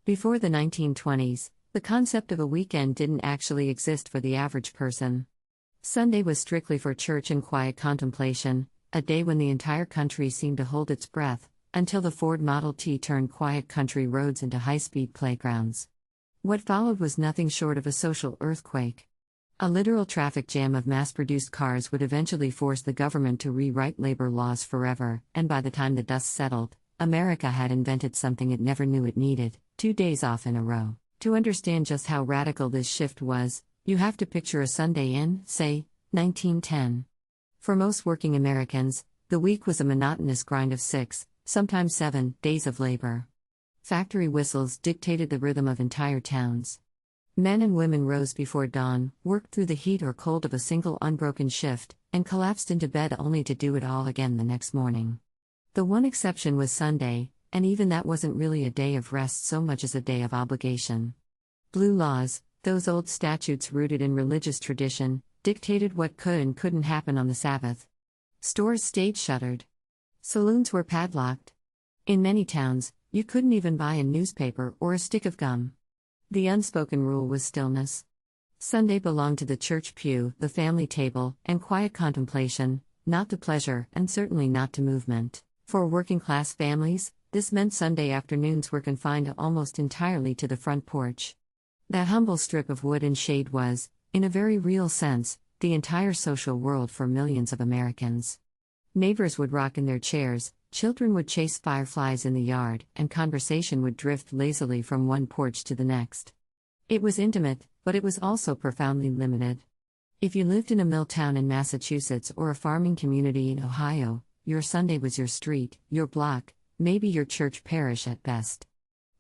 Before the 1920s, the concept of a weekend didn't actually exist for the average person. Sunday was strictly for church and quiet contemplation, a day when the entire country seemed to hold its breath, until the Ford Model T turned quiet country roads into high-speed playgrounds. What followed was nothing short of a social earthquake. A literal traffic jam of mass-produced cars would eventually force the government to rewrite labor laws forever, and by the time the dust settled, America had invented something it never knew it needed: 2 days off in a row. To understand just how radical this shift was, you have to picture a Sunday in, say, 1910. For most working Americans, the week was a monotonous grind of 6, sometimes 7, days of labor. Factory whistles dictated the rhythm of entire towns. Men and women rose before dawn, worked through the heat or cold of a single unbroken shift, and collapsed into bed only to do it all again the next morning. The one exception was Sunday, and even that wasn't really a day of rest so much as a day of obligation. Blue laws, those old statutes rooted in religious tradition, dictated what could and couldn't happen on the Sabbath. Stores stayed shuttered. Saloons were padlocked. In many towns, you couldn't even buy a newspaper or a stick of gum. The unspoken rule was stillness. Sunday belonged to the church pew, the family table, and quiet contemplation, not to pleasure and certainly not to movement. For working-class families, this meant Sunday afternoons were confined almost entirely to the front porch. That humble strip of wood and shade was, in a very real sense, the entire social world for millions of Americans. Neighbors would rock in their chairs, children would chase fireflies in the yard, and conversation would drift lazily from one porch to the next. It was intimate, but it was also profoundly limited. If you lived in a mill town in Massachusetts or a farming community in Ohio, your Sunday was your street, your block, maybe your church parish at best.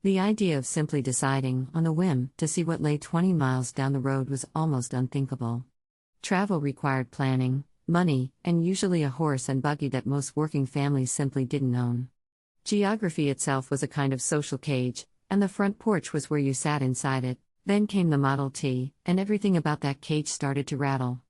The idea of simply deciding, on a whim, to see what lay 20 miles down the road was almost unthinkable. Travel required planning, money, and usually a horse and buggy that most working families simply didn't own. Geography itself was a kind of social cage, and the front porch was where you sat inside it. Then came the Model T, and everything about that cage started to rattle.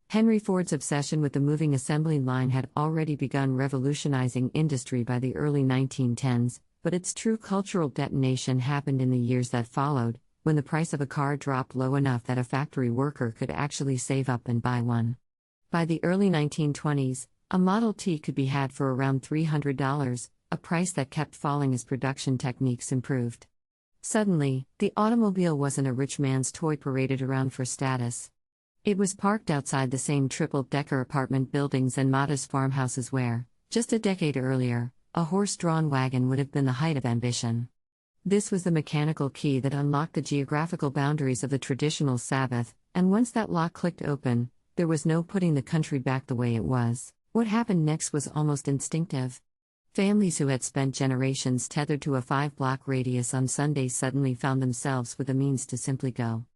Henry Ford's obsession with the moving assembly line had already begun revolutionizing industry by the early 1910s, but its true cultural detonation happened in the years that followed, when the price of a car dropped low enough that a factory worker could actually save up and buy one. By the early 1920s, a Model T could be had for around $300, a price that kept falling as production techniques improved. Suddenly, the automobile wasn't a rich man's toy paraded around for status. It was parked outside the same triple-decker apartment buildings and modest farmhouses where, just a decade earlier, a horse-drawn wagon would have been the height of ambition. This was the mechanical key that unlocked the geographical boundaries of the traditional Sabbath, and once that lock clicked open, there was no putting the country back the way it was. What happened next was almost instinctive. Families who had spent generations tethered to a 5-block radius on Sundays suddenly found themselves with the means to simply go.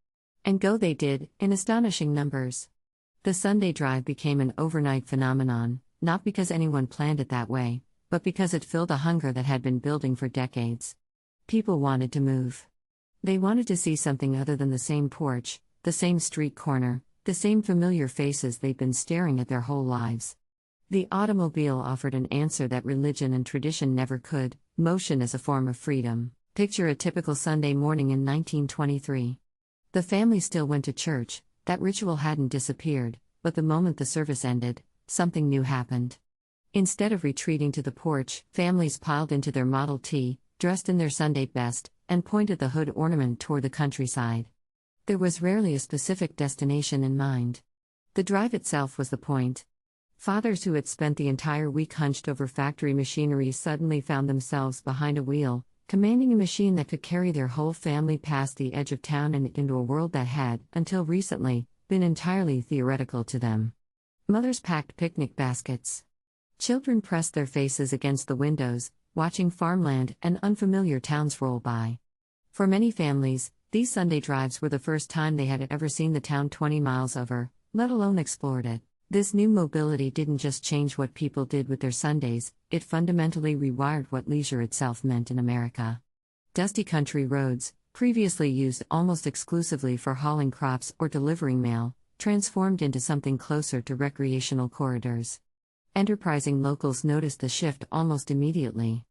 And go they did, in astonishing numbers. The Sunday drive became an overnight phenomenon, not because anyone planned it that way, but because it filled a hunger that had been building for decades. People wanted to move. They wanted to see something other than the same porch, the same street corner, the same familiar faces they'd been staring at their whole lives. The automobile offered an answer that religion and tradition never could: motion as a form of freedom. Picture a typical Sunday morning in 1923. The family still went to church, that ritual hadn't disappeared, but the moment the service ended, something new happened. Instead of retreating to the porch, families piled into their Model T, dressed in their Sunday best, and pointed the hood ornament toward the countryside. There was rarely a specific destination in mind. The drive itself was the point. Fathers who had spent the entire week hunched over factory machinery suddenly found themselves behind a wheel, commanding a machine that could carry their whole family past the edge of town and into a world that had, until recently, been entirely theoretical to them. Mothers packed picnic baskets. Children pressed their faces against the windows, watching farmland and unfamiliar towns roll by. For many families, these Sunday drives were the first time they had ever seen the town 20 miles over, let alone explored it. This new mobility didn't just change what people did with their Sundays, it fundamentally rewired what leisure itself meant in America. Dusty country roads, previously used almost exclusively for hauling crops or delivering mail, transformed into something closer to recreational corridors. Enterprising locals noticed the shift almost immediately.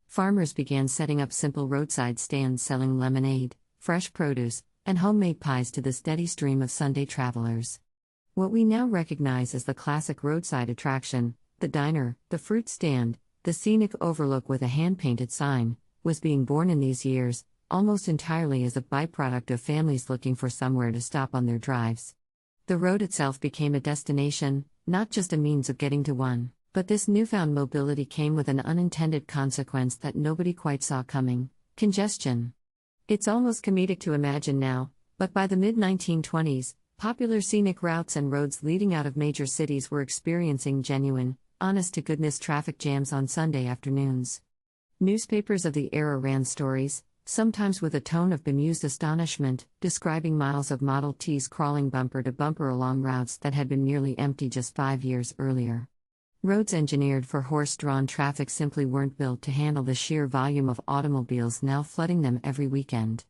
Farmers began setting up simple roadside stands selling lemonade, fresh produce, and homemade pies to the steady stream of Sunday travelers. What we now recognize as the classic roadside attraction, the diner, the fruit stand, the scenic overlook with a hand-painted sign, was being born in these years, almost entirely as a byproduct of families looking for somewhere to stop on their drives. The road itself became a destination, not just a means of getting to one, but this newfound mobility came with an unintended consequence that nobody quite saw coming: congestion. It's almost comedic to imagine now, but by the mid-1920s, popular scenic routes and roads leading out of major cities were experiencing genuine, honest-to-goodness traffic jams on Sunday afternoons. Newspapers of the era ran stories, sometimes with a tone of bemused astonishment, describing miles of Model Ts crawling bumper to bumper along routes that had been nearly empty just 5 years earlier. Roads engineered for horse-drawn traffic simply weren't built to handle the sheer volume of automobiles now flooding them every weekend.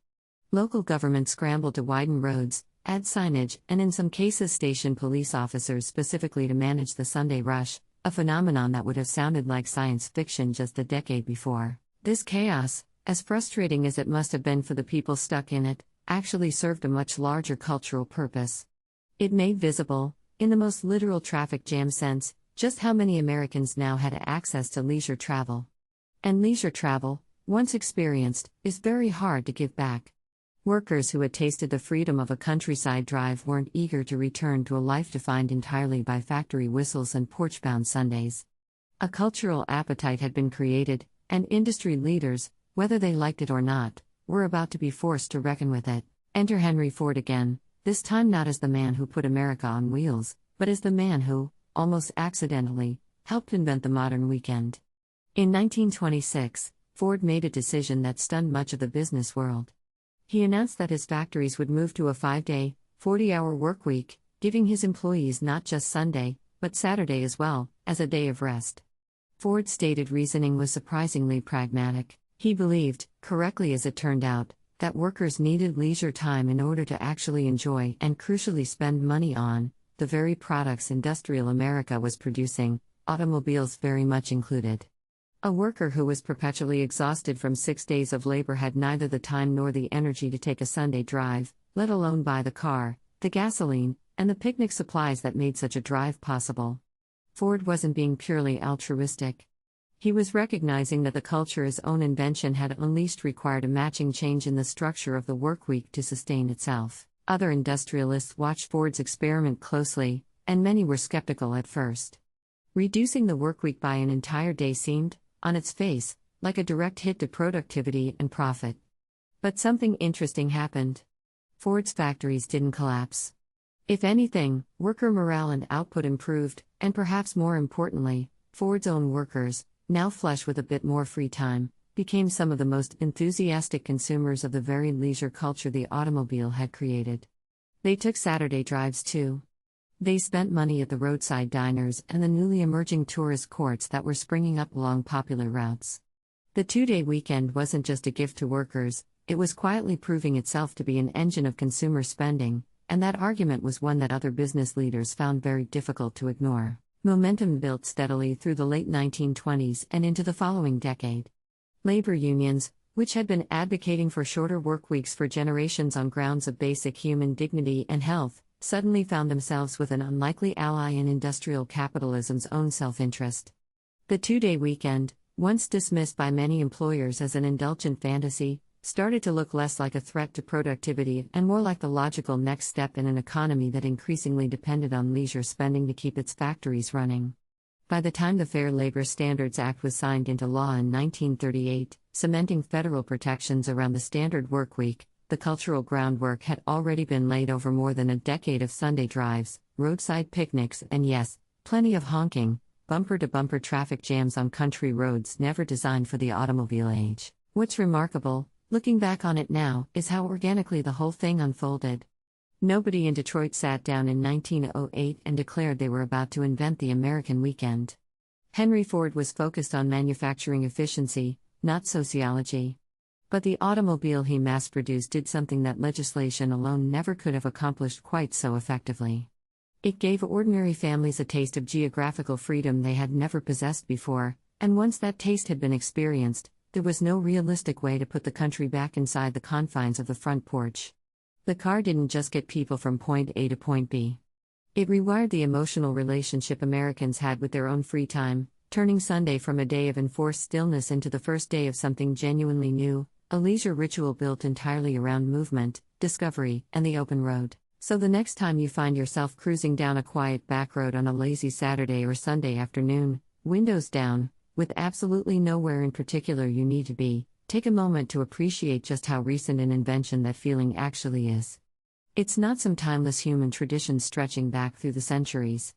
Local governments scrambled to widen roads, add signage, and in some cases station police officers specifically to manage the Sunday rush, a phenomenon that would have sounded like science fiction just a decade before. This chaos, as frustrating as it must have been for the people stuck in it, actually served a much larger cultural purpose. It made visible, in the most literal traffic jam sense, just how many Americans now had access to leisure travel. And leisure travel, once experienced, is very hard to give back. Workers who had tasted the freedom of a countryside drive weren't eager to return to a life defined entirely by factory whistles and porch-bound Sundays. A cultural appetite had been created, and industry leaders, whether they liked it or not, were about to be forced to reckon with it. Enter Henry Ford again, this time not as the man who put America on wheels, but as the man who, almost accidentally, helped invent the modern weekend. In 1926, Ford made a decision that stunned much of the business world. He announced that his factories would move to a 5-day, 40-hour workweek, giving his employees not just Sunday, but Saturday as well, as a day of rest. Ford's stated reasoning was surprisingly pragmatic. He believed, correctly as it turned out, that workers needed leisure time in order to actually enjoy and crucially spend money on the very products industrial America was producing, automobiles very much included. A worker who was perpetually exhausted from 6 days of labor had neither the time nor the energy to take a Sunday drive, let alone buy the car, the gasoline, and the picnic supplies that made such a drive possible. Ford wasn't being purely altruistic. He was recognizing that the culture his own invention had unleashed required a matching change in the structure of the workweek to sustain itself. Other industrialists watched Ford's experiment closely, and many were skeptical at first. Reducing the workweek by an entire day seemed, on its face, like a direct hit to productivity and profit. But something interesting happened. Ford's factories didn't collapse. If anything, worker morale and output improved, and perhaps more importantly, Ford's own workers, now flush with a bit more free time, became some of the most enthusiastic consumers of the very leisure culture the automobile had created. They took Saturday drives too. They spent money at the roadside diners and the newly emerging tourist courts that were springing up along popular routes. The 2-day weekend wasn't just a gift to workers, it was quietly proving itself to be an engine of consumer spending, and that argument was one that other business leaders found very difficult to ignore. Momentum built steadily through the late 1920s and into the following decade. Labor unions, which had been advocating for shorter work weeks for generations on grounds of basic human dignity and health, suddenly found themselves with an unlikely ally in industrial capitalism's own self-interest. The 2-day weekend, once dismissed by many employers as an indulgent fantasy, started to look less like a threat to productivity and more like the logical next step in an economy that increasingly depended on leisure spending to keep its factories running. By the time the Fair Labor Standards Act was signed into law in 1938, cementing federal protections around the standard workweek, the cultural groundwork had already been laid over more than a decade of Sunday drives, roadside picnics, and yes, plenty of honking, bumper-to-bumper traffic jams on country roads never designed for the automobile age. What's remarkable, looking back on it now, is how organically the whole thing unfolded. Nobody in Detroit sat down in 1908 and declared they were about to invent the American weekend. Henry Ford was focused on manufacturing efficiency, not sociology. But the automobile he mass-produced did something that legislation alone never could have accomplished quite so effectively. It gave ordinary families a taste of geographical freedom they had never possessed before, and once that taste had been experienced, there was no realistic way to put the country back inside the confines of the front porch. The car didn't just get people from point A to point B. It rewired the emotional relationship Americans had with their own free time, turning Sunday from a day of enforced stillness into the first day of something genuinely new, a leisure ritual built entirely around movement, discovery, and the open road. So the next time you find yourself cruising down a quiet back road on a lazy Saturday or Sunday afternoon, windows down, with absolutely nowhere in particular you need to be, take a moment to appreciate just how recent an invention that feeling actually is. It's not some timeless human tradition stretching back through the centuries.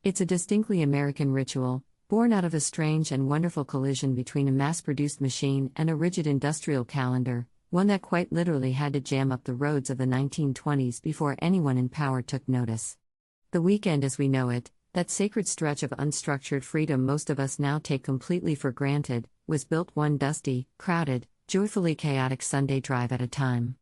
It's a distinctly American ritual, born out of a strange and wonderful collision between a mass-produced machine and a rigid industrial calendar, one that quite literally had to jam up the roads of the 1920s before anyone in power took notice. The weekend as we know it, that sacred stretch of unstructured freedom most of us now take completely for granted, was built one dusty, crowded, joyfully chaotic Sunday drive at a time.